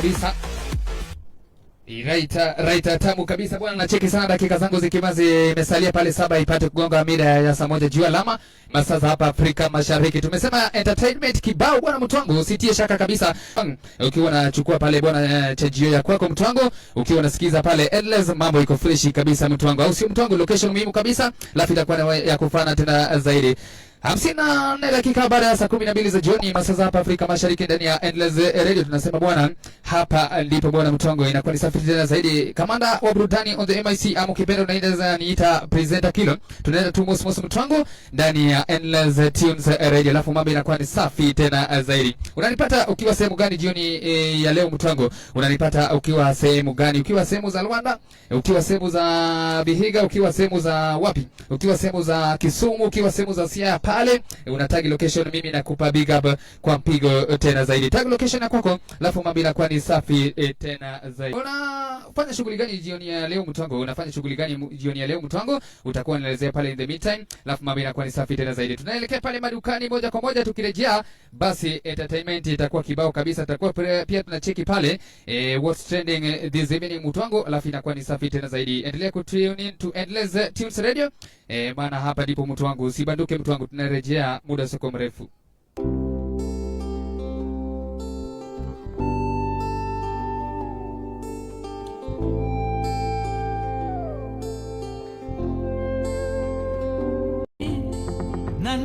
kabisa. Right, tamu kabisa bwana. Nacheki sana dakika zangu zikimazi imesalia pale 7 ipate kugonga mida ya saa 1 juu alama masaa za hapa Afrika Mashariki. Tumesema entertainment kibao bwana mtu wangu, usitie shaka kabisa. Ukiwa unachukua pale bwana chajio ya kwako mtu wangu, ukiwa unasikiza pale endless, mambo iko fresh kabisa mtu wangu. Au sio mtu wangu? Location muhimu kabisa, alafu itakuwa ya kufana tena zaidi. 54 dakika baada ya saa 12 za jioni masaa za hapa Afrika Mashariki ndani ya Endless Radio. Tunasema bwana, hapa ndipo bwana mtongo inakuwa ni safi tena zaidi. Kamanda wa burudani on the MIC ama ukipenda unaweza niita presenter Kilo. Tunaenda tu mosmos mtongo ndani ya Endless Tunes Radio, alafu mambo inakuwa ni safi tena zaidi. Unanipata ukiwa sehemu gani jioni ya leo mtongo? Unanipata ukiwa sehemu gani? Ukiwa sehemu za Rwanda, ukiwa sehemu za Bihiga, ukiwa sehemu za wapi? Ukiwa sehemu za Kisumu, ukiwa sehemu za Siaya pale, unatag location, mimi nakupa big up kwa mpigo tena zaidi. Tag location ya kwako, alafu mambo inakuwa ni safi tena zaidi. Unafanya shughuli gani jioni ya leo mtwango? Unafanya shughuli gani jioni ya leo mtwango? Utakuwa unaelezea pale in the meantime, alafu mambo inakuwa ni safi tena zaidi. Tunaelekea pale madukani moja kwa moja, tukirejea basi entertainment itakuwa kibao kabisa. Itakuwa pia tunacheki pale what's trending this evening mtwango, alafu inakuwa ni safi tena zaidi. Endelea ku tune in to Endless Tunes Radio. Maana hapa ndipo mtu wangu, usibanduke mtu wangu, tunarejea muda sio mrefu. Na